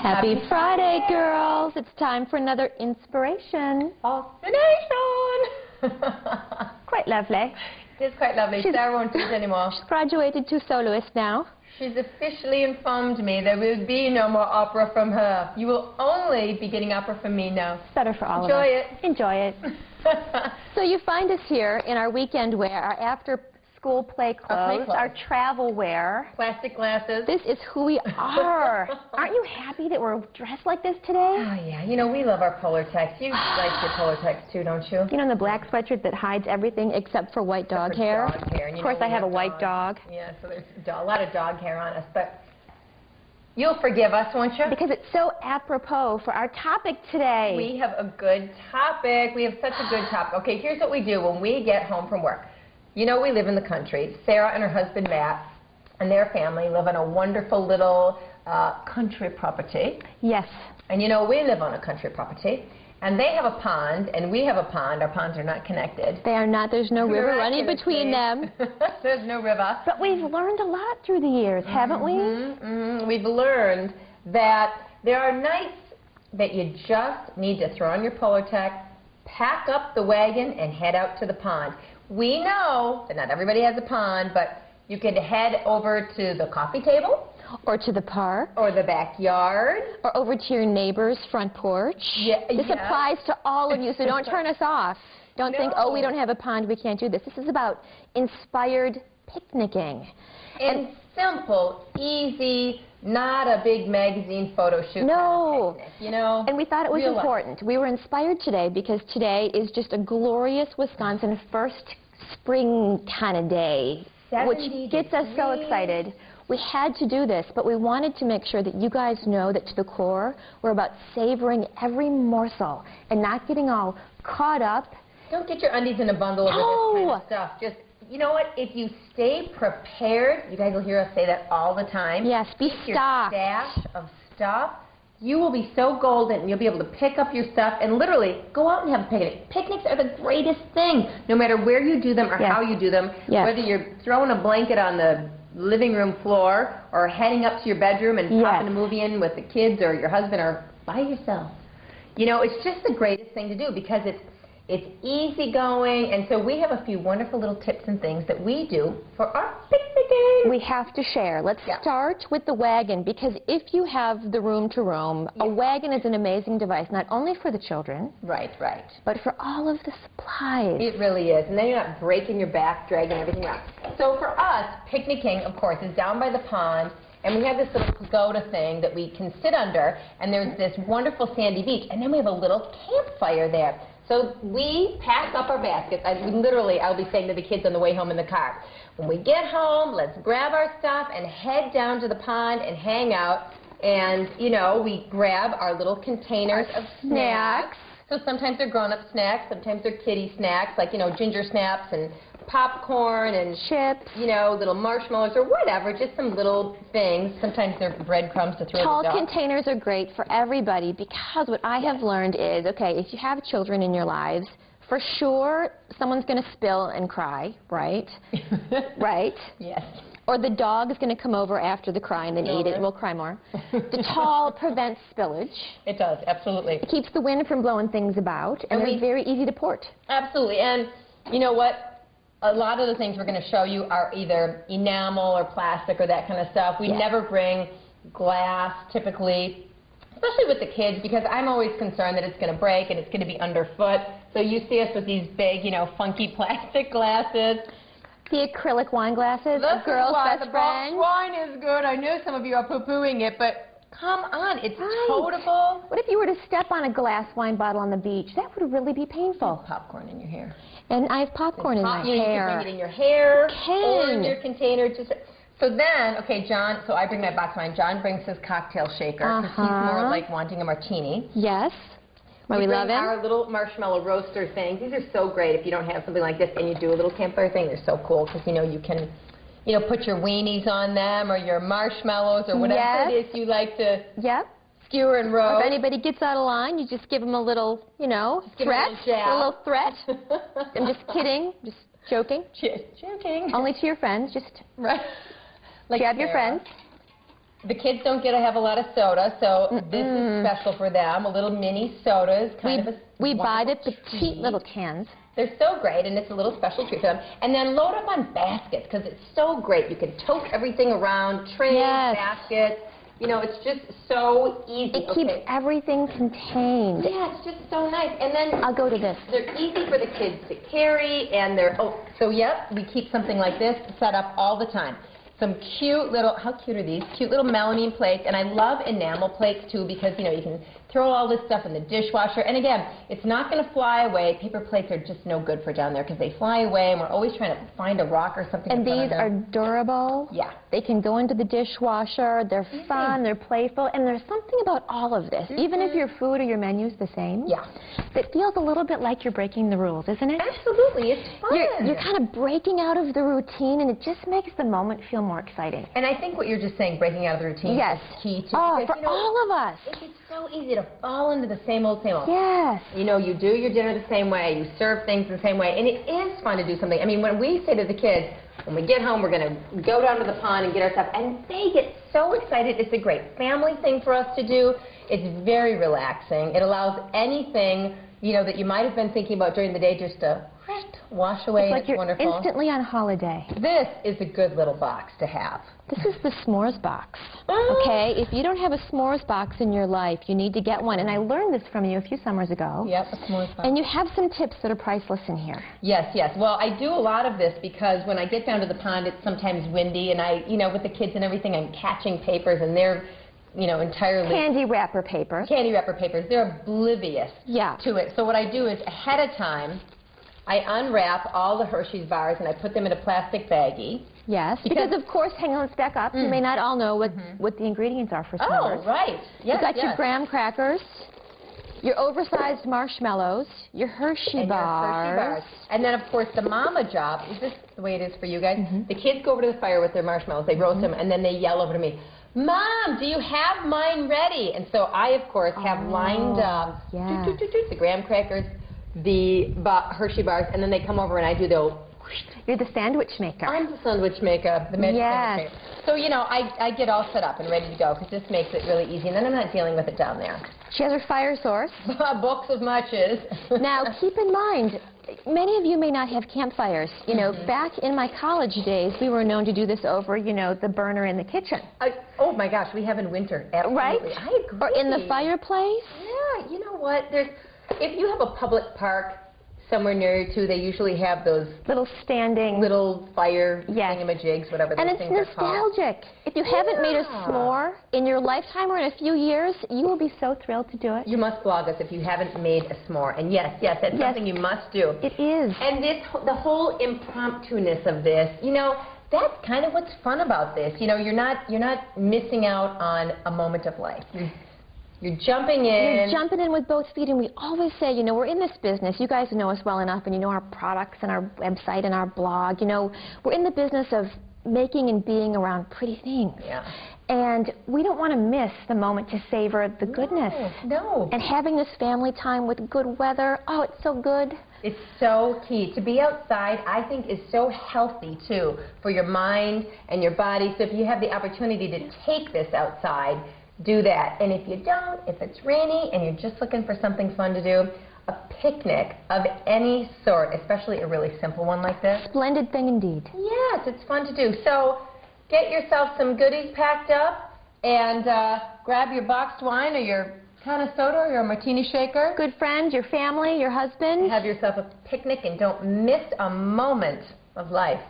Happy Friday, girls. It's time for another inspiration. Fascination! Quite lovely. It's quite lovely. Sarah won't do it anymore. She's graduated to soloist now. She's officially informed me there will be no more opera from her. You will only be getting opera from me now. It's better for all of us. Enjoy it. So you find us here in our weekend wear, our after-school play clothes, our travel wear. Plastic glasses. This is who we are. Aren't you happy that we're dressed like this today? Oh, yeah. You know, we love our polar text. You like your polar text, too, don't you? You know, the black sweatshirt that hides everything except for white dog hair? Dog hair. Of course, I have a white dog. Yeah, so there's a lot of dog hair on us, but you'll forgive us, won't you? Because it's so apropos for our topic today. We have a good topic. We have such a good topic. Okay, here's what we do when we get home from work. You know, we live in the country. Sarah and her husband, Matt, and their family live on a wonderful little country property. Yes. And, you know, we live on a country property. And they have a pond, and we have a pond. Our ponds are not connected. They are not. There's no river running between them. There's no river. But we've learned a lot through the years, haven't we? We've learned that there are nights that you just need to throw on your Polartec, pack up the wagon, and head out to the pond. We know that not everybody has a pond, but you could head over to the coffee table. Or to the park. Or the backyard. Or over to your neighbor's front porch. Yeah, this applies to all of you, so don't turn us off. Don't think, oh, we don't have a pond, we can't do this. This is about inspired picnicking. And simple, easy, not a big magazine photo shoot. No. Kind of picnic, you know? And we thought it was important. We were inspired today because today is just a glorious Wisconsin first spring kind of day, which gets us so excited. We had to do this, but we wanted to make sure that you guys know that to the core, we're about savoring every morsel and not getting all caught up. Don't get your undies in a bundle over this kind of stuff. Just, you know what, if you stay prepared, you guys will hear us say that all the time. Yes, be stocked. Your stash of stuff. You will be so golden, and you'll be able to pick up your stuff and literally go out and have a picnic. Picnics are the greatest thing, no matter where you do them or how you do them, whether you're throwing a blanket on the living room floor or heading up to your bedroom and popping a movie in with the kids or your husband or by yourself. You know, it's just the greatest thing to do because it's easygoing, and so we have a few wonderful little tips and things that we do for our picnicking. We have to share. Let's start with the wagon, because if you have the room to roam, a wagon is an amazing device, not only for the children, but for all of the supplies. It really is, and then you're not breaking your back, dragging everything around. So for us, picnicking, of course, is down by the pond, and we have this little pagoda thing that we can sit under, and there's this wonderful sandy beach, and then we have a little campfire there. So we pack up our baskets. I'll be saying to the kids on the way home in the car, when we get home, let's grab our stuff and head down to the pond and hang out. And, you know, we grab our little containers of snacks. So sometimes they're grown-up snacks, sometimes they're kiddie snacks, like, you know, ginger snaps and popcorn and chips, you know, little marshmallows or whatever, just some little things. Sometimes they're breadcrumbs to throw Tall containers are great for everybody because what I have learned is, okay, if you have children in your lives, for sure someone's going to spill and cry, right? Right? Yes. Or the dog is going to come over after the cry and then eat it and we'll cry more. The tall prevents spillage. It does, absolutely. It keeps the wind from blowing things about, and they're very easy to port. Absolutely, and you know what? A lot of the things we're going to show you are either enamel or plastic or that kind of stuff. We never bring glass, typically, especially with the kids, because I'm always concerned that it's going to break and it's going to be underfoot. So you see us with these big, you know, funky plastic glasses. The acrylic wine glasses, a girl's best friend. The wine is good. I know some of you are poo-pooing it, but come on, it's totable. What if you were to step on a glass wine bottle on the beach? That would really be painful. Popcorn in your hair. And I have popcorn in my hair. You can bring it in your hair or in your container. So then, okay, John, so I bring my box of wine. John brings his cocktail shaker because he's more like wanting a martini. Yes. We love him. Our little marshmallow roaster things. These are so great if you don't have something like this and you do a little campfire thing. They're so cool because, you know, you can, you know, put your weenies on them or your marshmallows or whatever it is you like to skewer and roast. If anybody gets out of line, you just give them a little, you know, threat. A little threat. I'm just kidding. Just joking. Joking. Only to your friends. Just like grab your friends. The kids don't get to have a lot of soda, so this is special for them. A little mini sodas, we buy the petite little cans. They're so great, and it's a little special treat for them. And then load up on baskets, because it's so great. You can tote everything around, trays, baskets. You know, it's just so easy. It keeps everything contained. Yeah, it's just so nice. And then I'll go to this. They're easy for the kids to carry, and they're, we keep something like this set up all the time. Some cute little, how cute are these? Cute little melamine plates, and I love enamel plates too because, you know, you can throw all this stuff in the dishwasher, and again, it's not going to fly away. Paper plates are just no good for down there because they fly away, and we're always trying to find a rock or something. And these are durable. Yeah. They can go into the dishwasher. They're fun. They're playful, and there's something about all of this. Even if your food or your menu's the same, it feels a little bit like you're breaking the rules, isn't it? Absolutely, it's fun. You're kind of breaking out of the routine, and it just makes the moment feel more exciting. And I think what you're just saying, breaking out of the routine, is key to because, for all of us. It's so easy to fall into the same old, same old. Yes. You know, you do your dinner the same way, you serve things the same way, and it is fun to do something. I mean, when we say to the kids, when we get home, we're going to go down to the pond and get our stuff, and they get so excited. It's a great family thing for us to do. It's very relaxing. It allows anything, you know, that you might have been thinking about during the day just to wash away. It's like you're wonderful. Instantly on holiday. This is a good little box to have. This is the s'mores box, okay? If you don't have a s'mores box in your life, you need to get one. And I learned this from you a few summers ago. Yep, a s'mores box. And you have some tips that are priceless in here. Yes, yes. Well, I do a lot of this because when I get down to the pond, it's sometimes windy, and I, you know, with the kids and everything, I'm catching papers, and they're, you know, entirely... Candy wrapper paper. Candy wrapper papers. They're oblivious to it. So what I do is, ahead of time, I unwrap all the Hershey's bars and I put them in a plastic baggie. Yes, because of course, hang on, let's back up. You may not all know what the ingredients are for s'mores. Oh, right. Yes, You've got your graham crackers, your oversized marshmallows, your Hershey bars. And then, of course, the mama job, is this the way it is for you guys? The kids go over to the fire with their marshmallows, they roast them, and then they yell over to me, Mom, do you have mine ready? And so I, of course, have lined up the graham crackers, the Hershey bars, and then they come over and I do the... You're the sandwich maker. I'm the sandwich maker, the magic sandwich maker. So, you know, I get all set up and ready to go because this makes it really easy, and then I'm not dealing with it down there. She has her fire source. Books of matches. Now, keep in mind, many of you may not have campfires. You know, back in my college days, we were known to do this over, you know, the burner in the kitchen. Oh, my gosh, we have in winter. Absolutely. Right? I agree. Or in the fireplace. Yeah, you know what? If you have a public park somewhere near you, too, they usually have those little standing... little fire thingamajigs, whatever those things are called. And it's nostalgic. If you haven't made a s'more in your lifetime or in a few years, you will be so thrilled to do it. You must blog us if you haven't made a s'more. And yes, that's something you must do. It is. And the whole impromptu-ness of this, you know, that's kind of what's fun about this. You know, you're not missing out on a moment of life. You're jumping in. You're jumping in with both feet, and we always say, you know, we're in this business. You guys know us well enough, and you know our products and our website and our blog. You know, we're in the business of making and being around pretty things. Yeah. And we don't want to miss the moment to savor the goodness. No. And having this family time with good weather, oh, it's so good. It's so key. To be outside, I think, is so healthy, too, for your mind and your body. So if you have the opportunity to take this outside, do that. And if you don't, if it's rainy and you're just looking for something fun to do, a picnic of any sort, especially a really simple one like this. Splendid thing indeed. Yes, it's fun to do. So get yourself some goodies packed up and grab your boxed wine or your can of soda or your martini shaker. Good friends, your family, your husband. Have yourself a picnic and don't miss a moment of life.